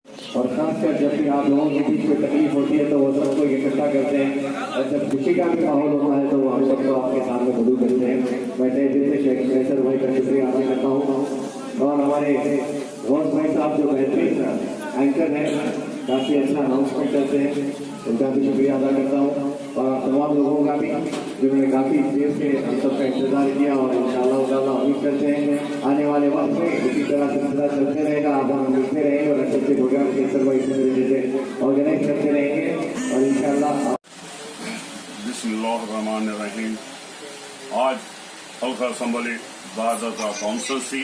और खासकर जब भी आप लोगों के बीच में तकलीफ होती है तो वो सबको इकट्ठा करते हैं, और जब खुशी का भी माहौल होता है तो वो हम सबको आपके सामने मदद करते हैं। मैं तहे दिल से शेख कैसर भाई का शुक्रिया अदा करता हूँ। और हमारे रोज भाई साहब जो बेहतरीन एंकर हैं, काफ़ी अच्छा अनाउंसमेंट करते हैं, उनका भी शुक्रिया अदा करता हूँ। और आप तमाम लोगों का भी जिन्होंने काफ़ी देर से हम सबका इंतजार किया, और इंशाअल्लाह उम्मीद करते हैं आने वाले वक्त में इसी तरह सिलसिला चलते रहेगा, आप हम मिलते रहेंगे और अच्छे अच्छे प्रोग्राम कैसर भाई इसी तरीके से ऑर्गेनाइज करते रहेंगे और इंशाअल्लाह। बिस्मिल्लाहिर्रहमानिर्रहीम। आज हल्का असम्बली बाज़ाता काउंसिल सी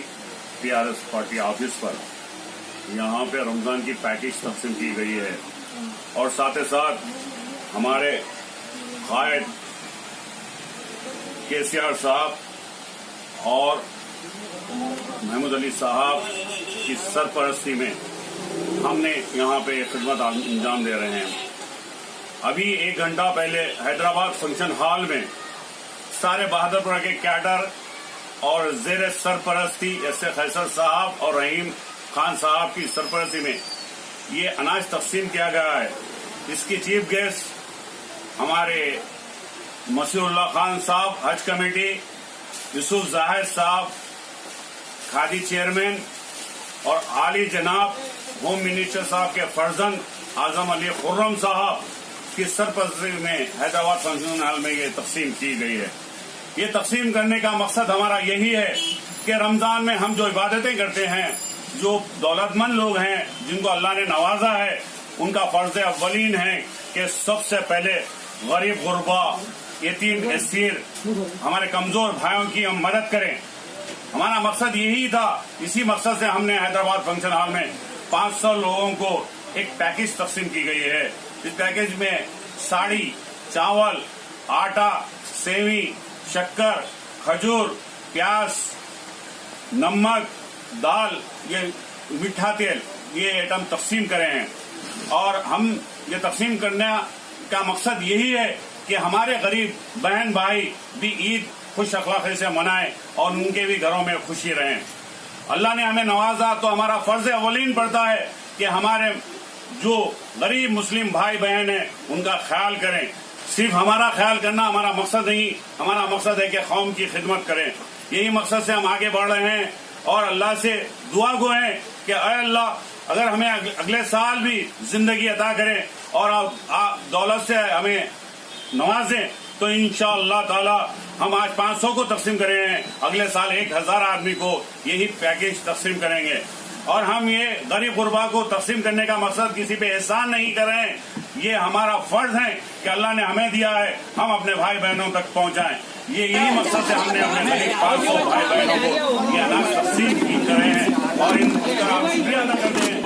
PRS पार्टी ऑफिस पर यहाँ पे रमज़ान की पैकेज तकसीम की गई है, और साथ ही साथ हमारे कायद KCR साहब और महमूद अली साहब की सरपरस्ती में हमने यहाँ पे खिदमत अंजाम दे रहे हैं। अभी 1 घंटा पहले हैदराबाद फंक्शन हॉल में सारे बहादुरपुरा के कैडर और जेर सरपरस्ती जैसे कैसर साहब और रहीम खान साहब की सरपरस्ती में ये अनाज तकसीम किया गया है। इसकी चीफ गेस्ट हमारे मसीहुल्लाह खान साहब हज कमेटी, यूसुफ जाहिर साहब खादी चेयरमैन, और आली जनाब होम मिनिस्टर साहब के फर्जंद आजम अली खुर्रम साहब की सरपरस्ती में हैदराबाद फंक्शन हॉल में ये तकसीम की गई है। ये तकसीम करने का मकसद हमारा यही है कि रमजान में हम जो इबादतें करते हैं, जो दौलतमंद लोग हैं जिनको अल्लाह ने नवाजा है, उनका फर्ज अव्वलीन है कि सबसे पहले गरीब गुरबा, यतीम एसीर, हमारे कमजोर भाइयों की हम मदद करें। हमारा मकसद यही था। इसी मकसद से हमने हैदराबाद फंक्शन हॉल में 500 लोगों को एक पैकेज तकसीम की गई है। इस पैकेज में साड़ी, चावल, आटा, सेवी, शक्कर, खजूर, प्याज, नमक, दाल, ये मीठा तेल, ये आइटम तकसीम करे हैं। और हम ये तकसीम करने का मकसद यही है कि हमारे गरीब बहन भाई भी ईद खुश अखलाक़ी से मनाएं और उनके भी घरों में खुशी रहें। अल्लाह ने हमें नवाजा तो हमारा फर्ज अवलीन पड़ता है कि हमारे जो गरीब मुस्लिम भाई बहन हैं उनका ख्याल करें। सिर्फ हमारा ख्याल करना हमारा मकसद नहीं, हमारा मकसद है कि कौम की खिदमत करें। यही मकसद से हम आगे बढ़ रहे हैं और अल्लाह से दुआ गो हैं कि अय अल्लाह अगर हमें अगले साल भी जिंदगी अता करें और दौलत से हमें नवाजें तो इंशाअल्लाह ताला हम आज 500 को तकसीम कर रहे हैं, अगले साल 1000 आदमी को यही पैकेज तकसीम करेंगे। और हम ये गरीब गुरबा को तकसीम करने का मकसद किसी पे एहसान नहीं कर रहे हैं, ये हमारा फर्ज है कि अल्लाह ने हमें दिया है, हम अपने भाई बहनों तक पहुंचाएं। ये यही मकसद से हमने अपने गरीब 500 भाई बहनों को ये अनाज तकसीम कर रहे हैं और इनका शुक्रिया अदा करते हैं।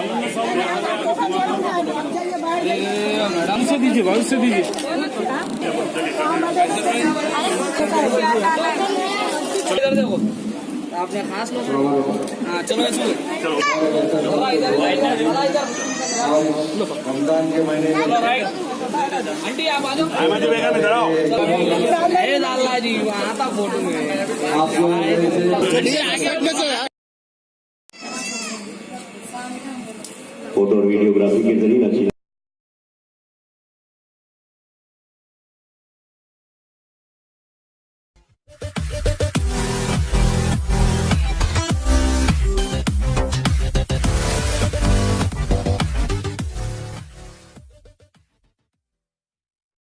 मैडम से दीजिए, भाई से दीजिए। इधर देखो, आपने खास लोग। हाँ चलो रमजान के महीने आंटी आप आ जाओ। लाला जी वहाँ था फोटो में। फोटो और वीडियोग्राफी के जरिए